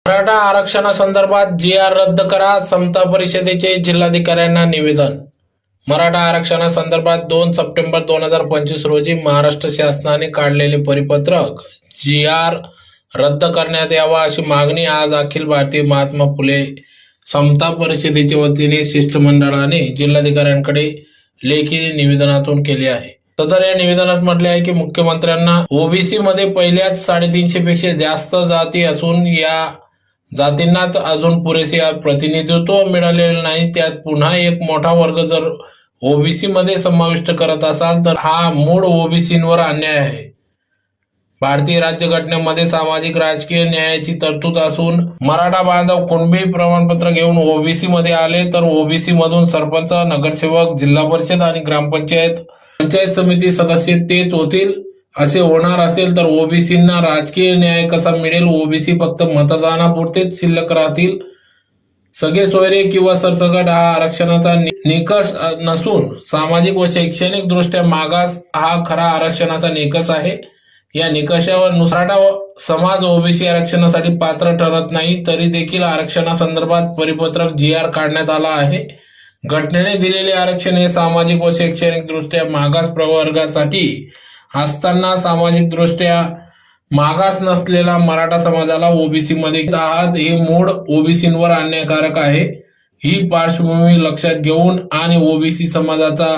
मराठा आरक्षणासंदर्भात जी.आर. रद्द करा, समता परिषदेचे जिल्हाधिकाऱ्यांना निवेदन. मराठा आरक्षणासंदर्भात 2 सप्टेंबर 2025 रोजी महाराष्ट्र शासनाने काढलेले परिपत्रक जी.आर. रद्द करण्यात यावा अशी मागणी आज अखिल भारतीय महात्मा फुले समता परिषदेच्या वतीने शिष्टमंडळाने जिल्हाधिकाऱ्यांकडे लेखी निवेदनातून केली आहे. सदर या निवेदनात म्हटले आहे की मुख्यमंत्र्यांना ओबीसी मध्ये पहिल्याच 350 पेक्षा जास्त जाती असून या जातींनाच अजून पुरेसे प्रतिनिधित्व मिळालेले नाही. त्यात पुन्हा एक मोठा वर्ग जर ओबीसी मध्ये समाविष्ट करत असाल तर हा मूळ ओबीसींवर अन्याय आहे. भारतीय राज्यघटनेमध्ये सामाजिक राजकीय न्यायाची तरतूद असून मराठा बांधव कुणबी प्रमाणपत्र घेऊन ओबीसी मध्ये आले तर ओबीसी मधून सरपंच, नगरसेवक, जिल्हा परिषद आणि पंचायत समिती सदस्य तेच होतील. असे होणार असेल तर ओबीसींना राजकीय न्याय कसा मिळेल? ओबीसी फक्त मतदानापुरतेच शिल्लक राहतील. सगळे सोयरे किंवा सरसकट हा आरक्षणाचा निकष नसून सामाजिक व शैक्षणिक दृष्ट्या मागास हा खरा आरक्षणाचा निकष आहे. या निकषावर मराठा समाज ओबीसी आरक्षणासाठी पात्र ठरत नाही तरी देखील आरक्षणासंदर्भात परिपत्रक जी.आर. काढण्यात आला आहे. घटनेने दिलेले आरक्षण हे सामाजिक व शैक्षणिक दृष्ट्या मागास प्रवर्गासाठी असताना सामाजिक दृष्ट्या मागास नसलेला मराठा समाजाला ओबीसी मध्ये आहात हे मूळ ओबीसींवर अन्यायकारक आहे. ही पार्श्वभूमी लक्षात घेऊन आणि ओबीसी समाजाचा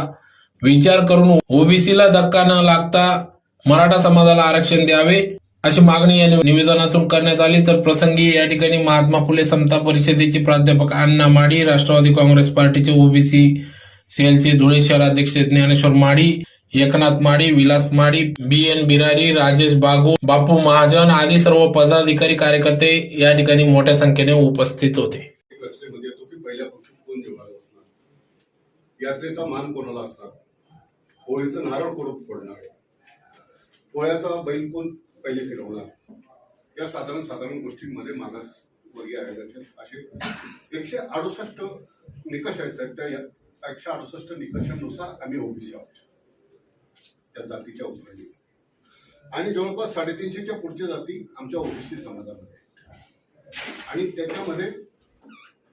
विचार करून ओबीसीला धक्का न लागता मराठा समाजाला आरक्षण द्यावे अशी मागणी या निवेदनातून करण्यात आली. तर प्रसंगी या ठिकाणी महात्मा फुले समता परिषदेचे प्राध्यापक अण्णा माडी, राष्ट्रवादी काँग्रेस पार्टीचे ओबीसी सेलचे धुळे शहराध्यक्ष ज्ञानेश्वर माडी, एकनाथ माडी, विलास माडी, बी.एन. बिरारी, राजेश बागू, बापू महाजन आदी सर्व पदाधिकारी कार्यकर्ते या ठिकाणी मोठ्या संख्येने उपस्थित होते. यात्रेचा मान कोणाला असणार? होळीचं नारळ कोण फोडणार? पोळ्याचा बैल कोण पहिले फिरवणार? या साधारण गोष्टींमध्ये मागास वर्गीय आयोगाचे असे 168 निकष आहेत. त्या 168 निकषांनुसार आम्ही ओबीसी आहोत त्या जातीच्या उतरणी आणि जवळपास 350च्या पुढच्या जाती आमच्या ओबीसी समाजामध्ये आणि त्याच्यामध्ये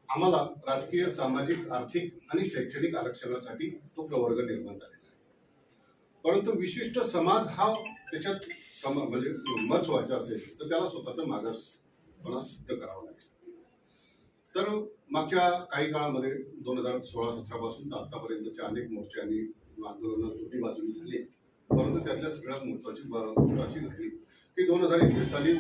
आम्हाला राजकीय, सामाजिक, आर्थिक आणि शैक्षणिक आरक्षणासाठी तो प्रवर्ग निर्माण झालेला आहे. परंतु विशिष्ट समाज हा त्याच्यात म्हणजे मत व्हायचा असेल तर त्याला स्वतःचा मागासपणा सिद्ध करावा लागेल. तर मागच्या काही काळामध्ये 2016-17 पासून आतापर्यंतच्या अनेक मोर्चे आणि आंदोलनं दोन्ही बाजूनी झाली. परंतु त्यातल्या सगळ्यात महत्वाची गोष्ट अशी घडली की 2021 साली